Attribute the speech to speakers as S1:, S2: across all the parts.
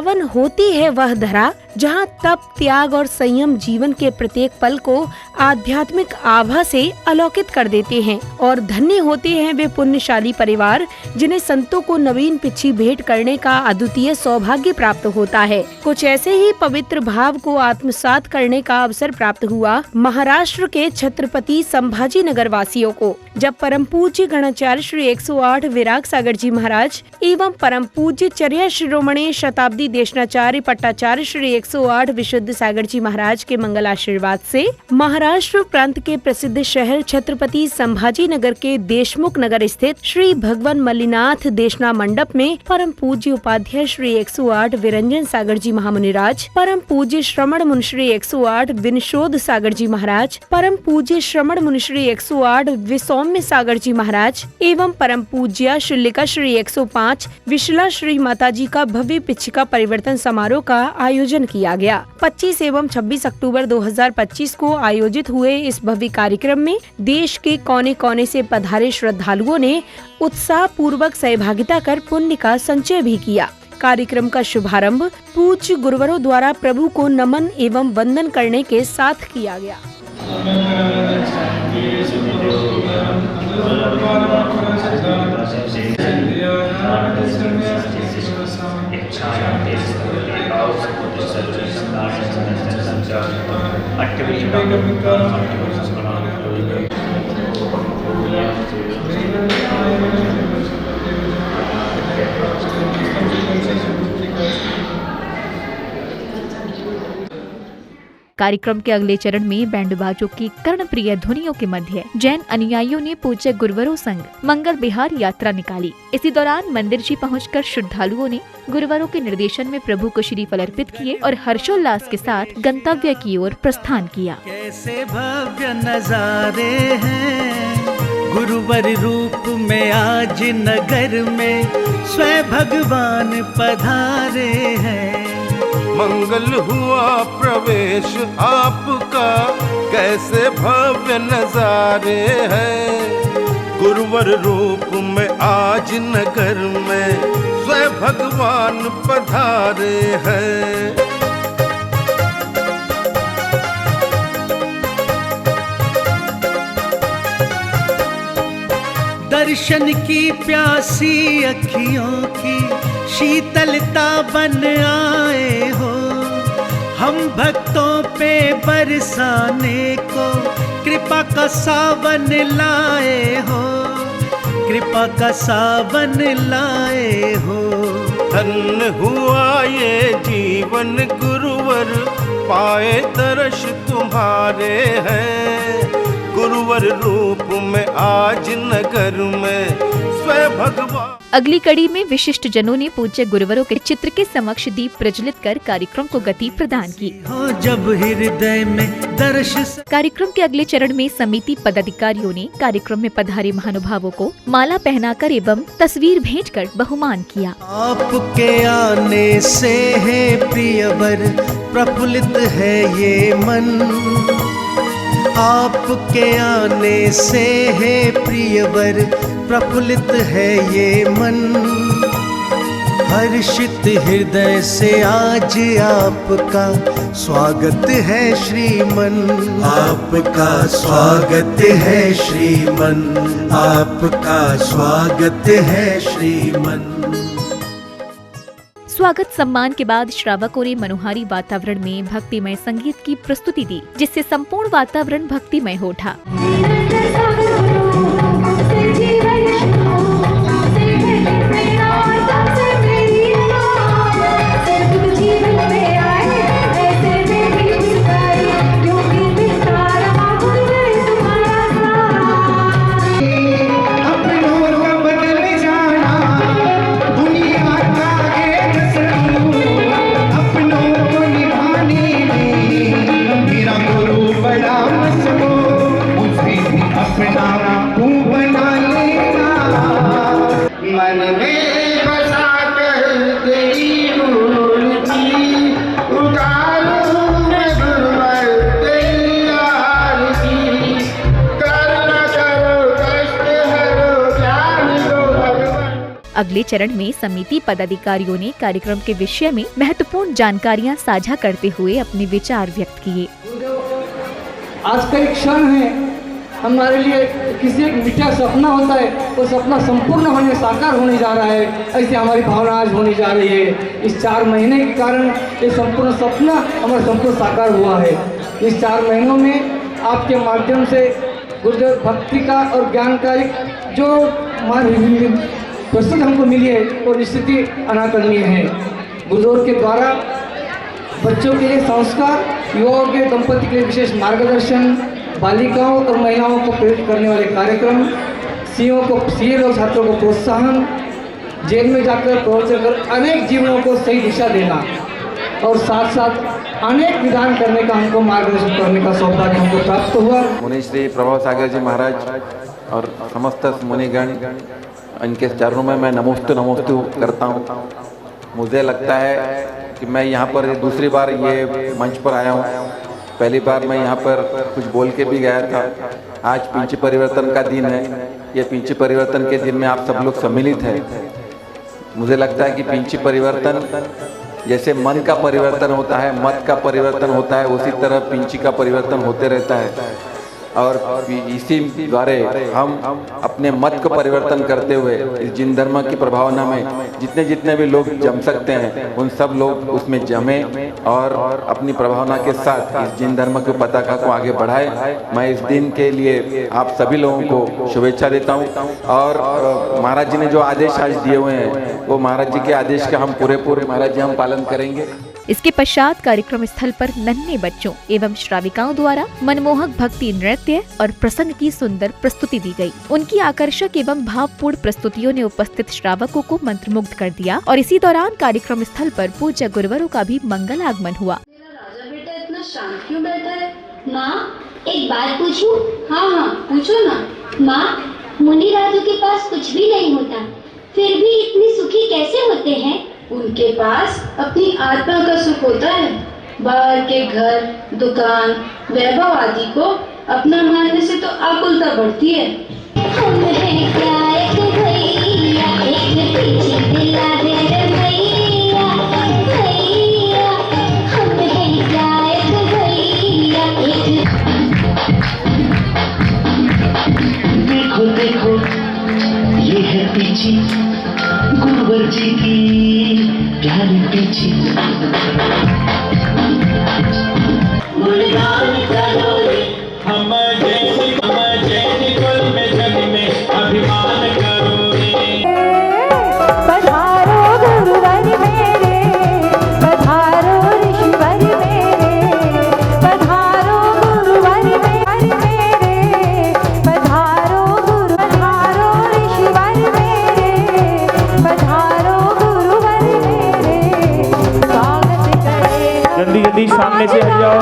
S1: पावन होती है वह धरा जहाँ तप, त्याग और संयम जीवन के प्रत्येक पल को आध्यात्मिक आभा से अलौकित कर देते हैं। और धन्य होते हैं वे पुण्यशाली परिवार जिन्हें संतों को नवीन पिछी भेंट करने का अद्वितीय सौभाग्य प्राप्त होता है। कुछ ऐसे ही पवित्र भाव को आत्मसात करने का अवसर प्राप्त हुआ महाराष्ट्र के छत्रपति संभाजी नगर वासियों को, जब परम पूज्य गणाचार्य श्री 108 विराग सागर जी महाराज एवं परम पूज्य चर्या शिरोमणि शताब्दी देशनाचार्य पट्टाचार्य श्री 108 विशुद्ध सागर जी महाराज के मंगल आशीर्वाद से महाराष्ट्र प्रांत के प्रसिद्ध शहर छत्रपति संभाजी नगर के देशमुख नगर स्थित श्री भगवान मल्लिनाथ देशना मंडप में परम पूज्य उपाध्याय श्री 108 विरंजन सागर जी महामुनिराज, परम पूज्य श्रमण मुनिश्री 108 विनशोद सागर जी महाराज, परम पूज्य श्रमण मुनिश्री 108 विसौम्य सागर जी महाराज एवं परम पूज्य शुल्लिका श्री 105 विशला श्री माताजी का भव्य पिछिका परिवर्तन समारोह का आयोजन किया गया। 25 एवं 26 अक्टूबर 2025 को आयोजित हुए इस भव्य कार्यक्रम में देश के कोने कोने से पधारे श्रद्धालुओं ने उत्साह पूर्वक सहभागिता कर पुण्य का संचय भी किया। कार्यक्रम का शुभारंभ पूज्य गुरुवरों द्वारा प्रभु को नमन एवं वंदन करने के साथ किया गया।
S2: कार्यक्रम के अगले चरण में बैंड बाजों की कर्णप्रिय ध्वनियों के मध्य जैन अनुयायियों ने पूज्य गुरुवरों संग मंगल विहार यात्रा निकाली। इसी दौरान मंदिर जी पहुंचकर श्रद्धालुओं ने गुरुवरों के निर्देशन में प्रभु को श्रीफल अर्पित किए और हर्षोल्लास के साथ गंतव्य की ओर प्रस्थान किया।
S3: कैसे भव्य नजारे हैं गुरुवर रूप में आज नगर में स्वयं भगवान पधारे हैं।
S4: मंगल हुआ प्रवेश आपका कैसे भव्य नजारे हैं गुरुवर रूप में आज नगर में स्वयं भगवान पधारे हैं।
S3: दर्शन की प्यासी अखियों की शीतलता बन आए हो, हम भक्तों पे बरसाने को कृपा का सावन लाए हो, कृपा का सावन लाए हो।
S4: धन्य हुआ ये जीवन गुरुवर पाए दर्श तुम्हारे हैं गुरुवर रूप में आज नगर में स्वयं भगवान।
S2: अगली कड़ी में विशिष्ट जनों ने पूज्य गुरुवरों के चित्र के समक्ष दीप प्रज्वलित कर कार्यक्रम को गति प्रदान की।
S3: जब हृदय में दर्श।
S2: कार्यक्रम के अगले चरण में समिति पदाधिकारियों ने कार्यक्रम में पधारे महानुभावों को माला पहनाकर एवं तस्वीर भेंटकर बहुमान किया।
S3: आपके आने से है प्रियवर प्रफुल्लित है ये मन, आपके आने से है प्रियवर प्रफुल्लित है ये मन। हर्षित हृदय से आज आपका स्वागत है श्रीमन, आपका स्वागत है श्रीमन, आपका स्वागत है श्रीमन।
S2: स्वागत सम्मान के बाद श्रावकों ने मनोहारी वातावरण में भक्तिमय संगीत की प्रस्तुति दी, जिससे संपूर्ण वातावरण भक्तिमय हो उठा।
S5: अपना
S2: अगले चरण में समिति पदाधिकारियों ने कार्यक्रम के विषय में महत्वपूर्ण जानकारियाँ साझा करते हुए अपने विचार व्यक्त किए।
S5: आज का एक क्षण है, हमारे लिए किसी एक मीठा सपना होता है, वो सपना संपूर्ण होने, साकार होने जा रहा है। ऐसे हमारी भावना आज होने जा रही है। इस 4 महीने के कारण ये संपूर्ण सपना हमारा संपूर्ण साकार हुआ है। इस 4 महीनों में आपके माध्यम से गुरुदेव भक्ति का और ज्ञान का एक जो प्रस्तुत हमको मिली है वो स्थिति अनाकरणीय है। गुरुदेव के द्वारा बच्चों के लिए संस्कार, युवाओं के दंपति के लिए विशेष मार्गदर्शन, बालिकाओं और महिलाओं को प्रेरित करने वाले कार्यक्रम, सीए और छात्रों को प्रोत्साहन, जेल में जाकर प्रवचन कर अनेक जीवनों को सही दिशा देना और साथ साथ अनेक विधान करने का हमको मार्गदर्शन करने का सौभाग्य हमको प्राप्त हुआ।
S6: मुनि श्री प्रभाव सागर जी महाराज और समस्त मुनिगण, इनके चरणों में मैं नमोस्तु करता हूँ। मुझे लगता है कि मैं यहाँ पर दूसरी बार ये मंच पर आया हूँ। पहली बार मैं यहाँ पर कुछ बोल के भी गया था। आज पिंची परिवर्तन का दिन है। ये पिंची परिवर्तन के दिन में आप सब लोग सम्मिलित हैं। मुझे लगता है कि पिंची परिवर्तन जैसे मन का परिवर्तन होता है, मत का परिवर्तन होता है, उसी तरह पिंची का परिवर्तन होते रहता है। और इसी द्वारा हम अपने मत को परिवर्तन करते हुए इस जिन धर्म की प्रभावना में जितने भी लोग जम सकते हैं, उन सब लोग उसमें जमे और अपनी प्रभावना के साथ इस जिन धर्म की पताका को आगे बढ़ाए। मैं इस दिन के लिए आप सभी लोगों को शुभेच्छा देता हूँ। और महाराज जी ने जो आदेश आज दिए हुए हैं, वो महाराज जी के आदेश का हम पूरे महाराज जी हम पालन करेंगे।
S2: इसके पश्चात कार्यक्रम स्थल पर नन्हे बच्चों एवं श्राविकाओं द्वारा मनमोहक भक्ति नृत्य और प्रसंग की सुंदर प्रस्तुति दी गई। उनकी आकर्षक एवं भावपूर्ण प्रस्तुतियों ने उपस्थित श्रावकों को मंत्रमुग्ध कर दिया और इसी दौरान कार्यक्रम स्थल पर पूज्य गुरुवरों का भी मंगल आगमन हुआ।
S7: राजा बेटा इतना शांत क्यों बैठा है? माँ, एक बात पूछूं? हाँ, पूछो ना। माँ, मुनि राजू के पास कुछ भी नहीं होता, फिर भी इतने सुखी कैसे होते हैं? उनके पास अपनी आत्मा का सुख होता है। बाहर के घर, दुकान, वैभव आदि को अपना मानने से तो आकुलता बढ़ती है। हम हैं क्या एक भैया, एक पीछे दिला दे रे भैया, भैया। हम हैं क्या एक भैया, एक।
S8: देखो देखो, ये है पीछे गुरुवर जी की प्यारी पीछे। गुणगान करो रे हम जैसे कुल में जग में अभिमान करो रे।
S9: पधारो गुरुवर मेरे, पधारो ऋषिवर मेरे, पधारो गुरुवर मेरे, पधारो ऋषिवर मेरे, पधारो गुरुवर मेरे। स्वागत करे
S10: जल्दी सामने से हट जाओ।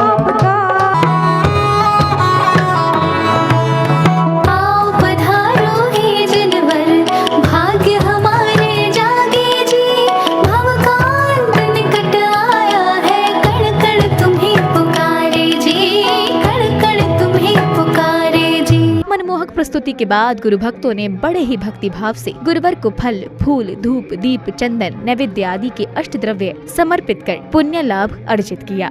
S2: प्रस्तुति के बाद गुरु भक्तों ने बड़े ही भक्ति भाव से गुरुवर को फल, फूल, धूप, दीप, चंदन, नैवेद्य आदि के अष्ट द्रव्य समर्पित कर पुण्य लाभ अर्जित किया।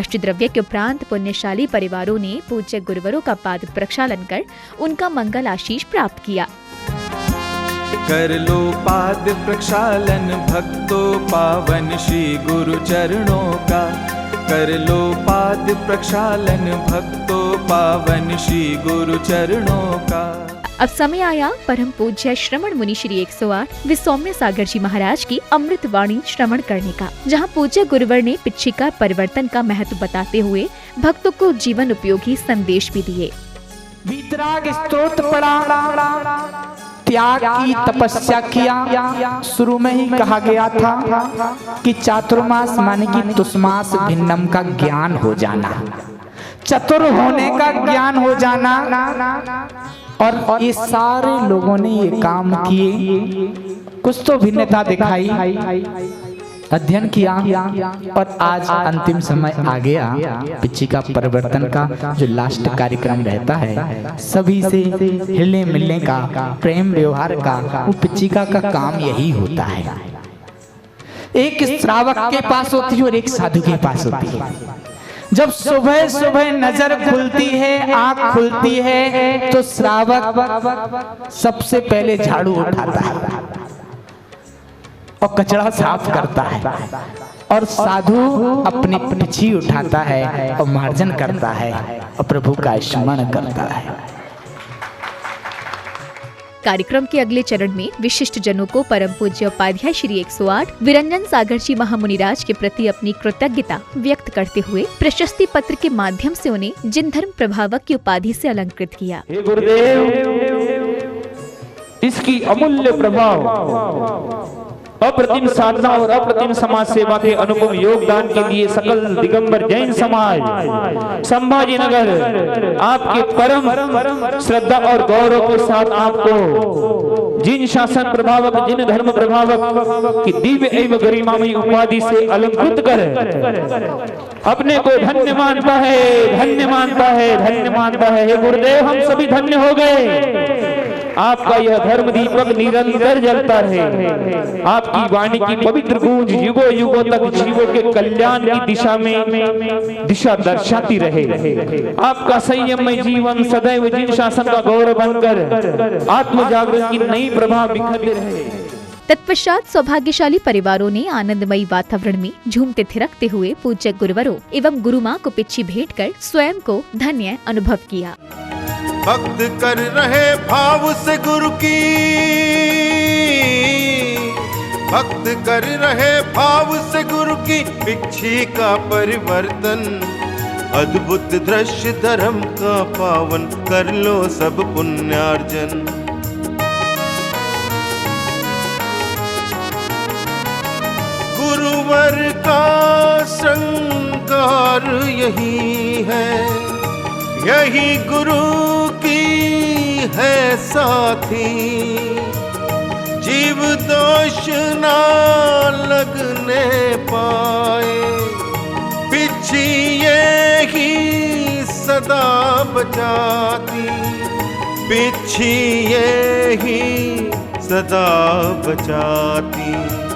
S2: अष्टद्रव्य के उपरांत पुण्यशाली परिवारों ने पूज्य गुरुवरों का पाद प्रक्षालन कर उनका मंगल आशीष प्राप्त किया।
S11: कर लो पाद प्रक्षालन भक्तों पावन श्री गुरु चरणों का। कर लो पाद प्रक्षालन भक्तों पावन श्री गुरु चरणों का।
S2: अब समय आया परम पूज्य श्रवण मुनि श्री 108 वे सौम्य सागर जी महाराज की अमृत वाणी श्रवण करने का, जहां पूज्य गुरुवर ने पिच्छिका परिवर्तन का महत्व बताते हुए भक्तों को जीवन उपयोगी संदेश भी दिए।
S10: वीतराग स्तोत्र पढ़ा, त्याग की तपस्या किया। शुरू में ही कहा गया था कि चातुर्मास माने कि तुष्मास भिन्नम का ज्ञान हो जाना, चतुर होने का ज्ञान हो जाना। और ये सारे लोगों ने ये काम किए, कुछ तो भिन्नता दिखाई, अध्ययन किया और आज अंतिम समय आ गया। पिच्छिका परिवर्तन का जो लास्ट कार्यक्रम रहता है, सभी से हिलने मिलने का, प्रेम व्यवहार का, वो पिच्छिका का काम यही होता है। एक श्रावक के पास होती है और एक साधु के पास होती है। जब सुबह सुबह नजर खुलती है, आंख खुलती है, तो श्रावक सबसे पहले झाड़ू उठाता है और कचरा साफ करता है, और साधु अपनी पिछी उठाता है और मार्जन करता है और प्रभु का स्मरण करता है।
S2: कार्यक्रम के अगले चरण में विशिष्ट जनों को परम पूज्य उपाध्याय श्री 108 विरंजन सागर जी महामुनिराज के प्रति अपनी कृतज्ञता व्यक्त करते हुए प्रशस्ति पत्र के माध्यम से उन्हें जिन धर्म प्रभावक की उपाधि से अलंकृत किया।
S10: हे गुरुदेव, इसकी अमूल्य प्रभाव, अप्रतिम साधना और अप्रतिम समाज सेवा के अनुपम योगदान के लिए सकल दिगंबर जैन समाज संभाजी नगर आपके परम श्रद्धा और गौरव के साथ आपको जिन शासन प्रभावक, जिन धर्म प्रभावक की दिव्य एवं गरिमामयी उपाधि से अलंकृत कर अपने को धन्य मानता है, धन्य मानता है, धन्य मानता है। हे गुरुदेव, हम सभी धन्य हो गए। आपका यह धर्म दीपक निरंतर जलता रहे, आपकी वाणी की पवित्र गूंज युगों युगों तक जीवों के कल्याण की दिशा में दिशा दर्शाती रहे। आपका संयममय जीवन सदैव जिन शासन का गौरव बनकर आत्म जागरण की नई प्रभा बिखरते रहे।
S2: तत्पश्चात सौभाग्यशाली परिवारों ने आनंदमयी वातावरण में झूमते थिरकते हुए पूज्य गुरुवरों एवं गुरु माँ को पिच्छी भेंट कर स्वयं को धन्य अनुभव किया।
S4: भक्त कर रहे भाव से गुरु की, भक्त कर रहे भाव से गुरु की पिच्छी का परिवर्तन। अद्भुत दृश्य धर्म का पावन, कर लो सब पुण्यार्जन। गुरुवर का श्रृंगार यही है, यही गुरु की है साथी। जीव दोष ना लगने पाए, पिच्छी ये ही सदा बचाती, पिच्छी ये ही सदा बचाती।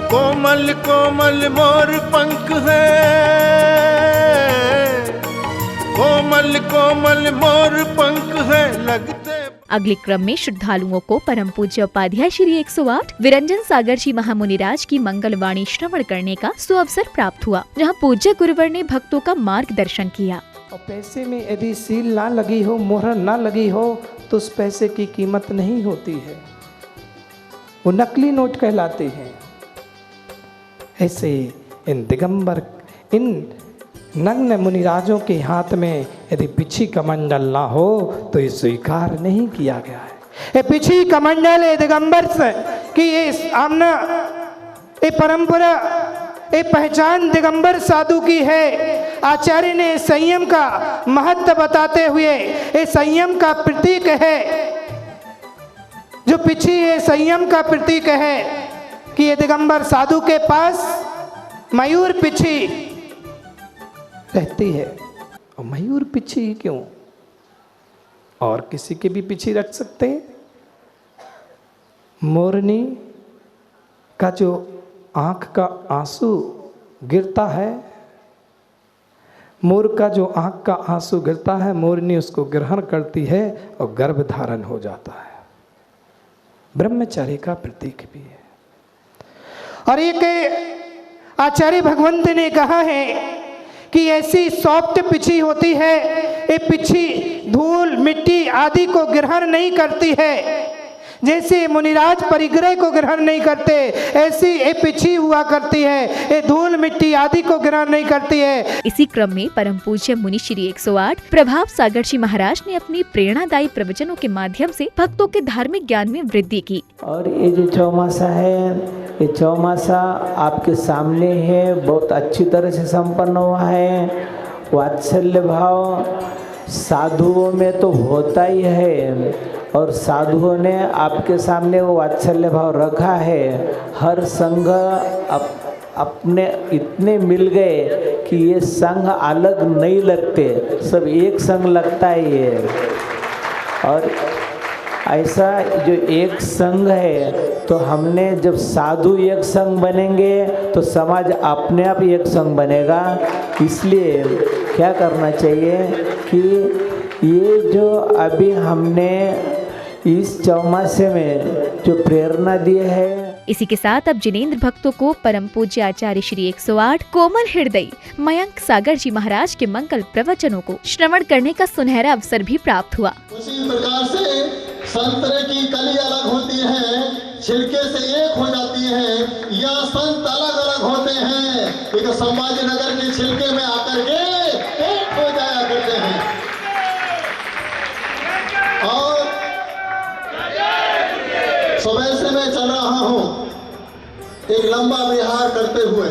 S4: कोमल कोमल मोर पंख है, कोमल कोमल मोर पंख है लगते।
S2: अगले क्रम में श्रद्धालुओं को परम पूज्य उपाध्याय श्री 108 विरंजन सागर जी महामुनिराज की मंगलवाणी श्रवण करने का सुअवसर प्राप्त हुआ, जहां पूज्य गुरुवर ने भक्तों का मार्गदर्शन किया।
S12: और पैसे में यदि सील ना लगी हो, मोहर ना लगी हो, तो उस पैसे की कीमत नहीं होती है, वो नकली नोट कहलाते हैं। ऐसे इन दिगंबर, इन नग्न मुनिराजों के हाथ में यदि पिछी कमंडल ना हो तो ये स्वीकार नहीं किया गया है। ये पिछी कमंडल है दिगंबर से कि ये आमना, ये परंपरा, ये पहचान दिगंबर साधु की है। आचार्य ने संयम का महत्व बताते हुए ये संयम का प्रतीक है, जो पिछी ये संयम का प्रतीक है कि ये दिगंबर साधु के पास मयूर पिछी रहती है। और मयूर पिछी क्यों, और किसी की भी पिछी रख सकते हैं। मोरनी का जो आंख का आंसू गिरता है, मोर का जो आँख का आंसू गिरता है, मोरनी उसको ग्रहण करती है और गर्भ धारण हो जाता है। ब्रह्मचर्य का प्रतीक भी है। और एक आचार्य भगवंत ने कहा है कि ऐसी सॉफ्ट पिछी होती है, ये पिछी धूल मिट्टी आदि को ग्रहण नहीं करती है। जैसे मुनिराज परिग्रह को ग्रहण नहीं करते, ऐसी ये पिछी हुआ करती है, ये धूल मिट्टी आदि को ग्रहण नहीं करती है।
S2: इसी क्रम में परम पूज्य मुनि श्री 108 प्रभाव सागर जी महाराज ने अपनी प्रेरणादायी प्रवचनों के माध्यम से भक्तों के धार्मिक ज्ञान में वृद्धि की।
S13: और ये जो चौमासा है, ये चौमासा आपके सामने है, बहुत अच्छी तरह से संपन्न हुआ है। वात्सल्य भाव साधुओं में तो होता ही है, और साधुओं ने आपके सामने वो वात्सल्य भाव रखा है। हर संघ अपने इतने मिल गए कि ये संघ अलग नहीं लगते, सब एक संघ लगता है ये। और ऐसा जो एक संघ है, तो हमने जब साधु एक संघ बनेंगे तो समाज अपने आप एक संघ बनेगा। इसलिए क्या करना चाहिए कि ये जो अभी हमने इस चौमासे में जो प्रेरणा दी है।
S2: इसी के साथ अब जिनेंद्र भक्तों को परम पूज्य आचार्य श्री 108 कोमल हृदय मयंक सागर जी महाराज के मंगल प्रवचनों को श्रवण करने का सुनहरा अवसर भी प्राप्त हुआ।
S14: उसी प्रकार से संतरे की कली अलग होती है, छिलके से एक हो जाती है, या संत अलग अलग होते हैं, एक संभाजी नगर के छिलके में आकर के एक हो जाया करते हैं। और सुबह से मैं चल रहा हूँ एक लंबा विहार करते हुए,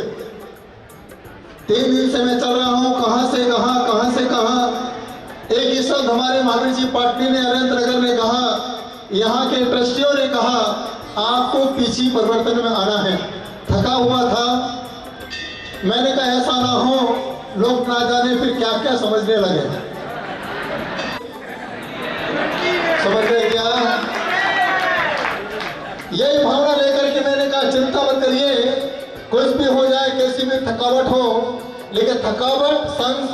S14: 3 दिन से मैं चल रहा हूँ, कहाँ से कहाँ। एक इस वक्त हमारे महावीर जी पाटनी ने, नरेंद्र नगर ने कहा, यहाँ के ट्रस्टियों ने कहा आपको पीछी परिवर्तन में आना है। थका हुआ था, मैंने कहा ऐसा ना हो लोग ना जाने फिर क्या क्या समझने लगे। समझ गए क्या? यही भावना लेकर के मैंने कहा चिंता मत करिए, कुछ भी हो जाए, कैसी भी थकावट हो, लेकिन थकावट संत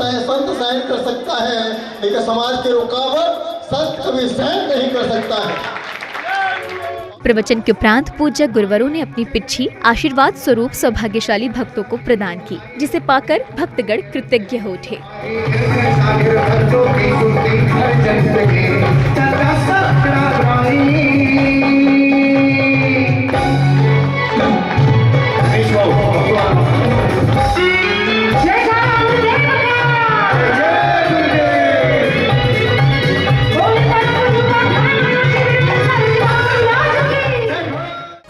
S14: सहन कर सकता है, लेकिन समाज की रुकावट संत कभी सहन नहीं कर सकता है।
S2: प्रवचन के उपरांत पूज्य गुरुवरों ने अपनी पिच्छी आशीर्वाद स्वरूप सौभाग्यशाली भक्तों को प्रदान की, जिसे पाकर भक्तगण कृतज्ञ हो उठे।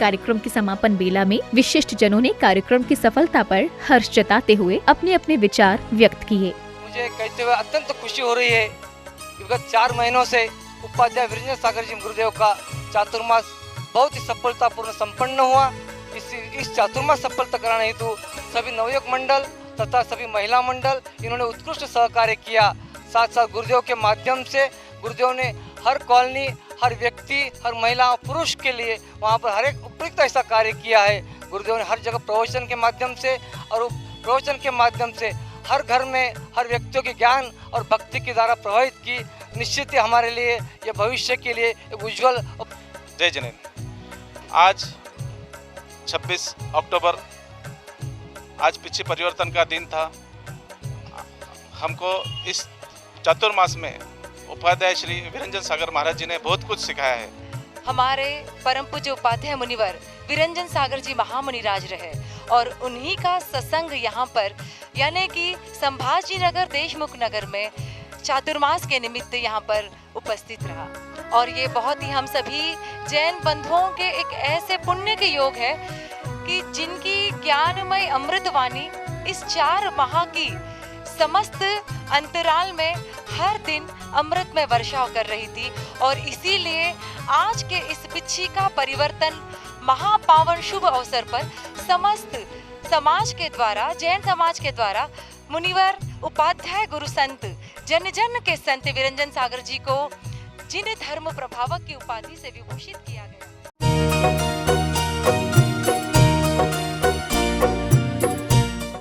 S2: कार्यक्रम के समापन बेला में विशिष्ट जनों ने कार्यक्रम की सफलता पर हर्ष जताते हुए अपने अपने विचार व्यक्त किए।
S15: मुझे कहते हुए अत्यंत खुशी हो रही है कि विगत 4 महीनों से उपाध्याय वीरेंद्र सागर जी गुरुदेव का चातुर्मास बहुत ही सफलतापूर्ण संपन्न हुआ। इस चातुर्मास सफलता कराने हेतु सभी नवयुवक मंडल तथा सभी महिला मंडल इन्होंने उत्कृष्ट सहकार्य किया। साथ साथ गुरुदेव के माध्यम से गुरुदेव ने हर कॉलोनी, हर व्यक्ति, हर महिला पुरुष के लिए वहाँ पर हर एक उपयुक्त ऐसा कार्य किया है। गुरुदेव ने हर जगह प्रवचन के माध्यम से और प्रवचन के माध्यम से हर घर में हर व्यक्तियों के ज्ञान और भक्ति की धारा प्रभावित की। निश्चित ही हमारे लिए ये भविष्य के लिए एक उज्जवल।
S16: जय जिनेंद्र। आज 26 अक्टूबर आज पिछे परिवर्तन का दिन था। हमको इस चातुर्मास में उपाध्याय श्री वीरेंद्र सागर महाराज जी ने बहुत कुछ सिखाया है।
S17: हमारे परम पूज्य उपाध्याय मुनिवर वीरेंद्र सागर जी महामुनिराज रहे और उन्हीं का सत्संग यहाँ पर यानी कि संभाजी नगर देशमुख नगर में चातुर्मास के निमित्त यहाँ पर उपस्थित रहा। और ये बहुत ही हम सभी जैन बंधुओं के एक ऐसे पुण्य के योग है कि जिनकी ज्ञानमय अमृतवाणी इस 4 माह की समस्त अंतराल में हर दिन अमृत में वर्षा कर रही थी। और इसीलिए आज के इस पिच्छी का परिवर्तन महापावन शुभ अवसर पर समस्त समाज के द्वारा, जैन समाज के द्वारा मुनिवर उपाध्याय गुरु संत जन जन के संत वीरेंद्र सागर जी को जिन धर्म प्रभावक की उपाधि से विभूषित किया गया।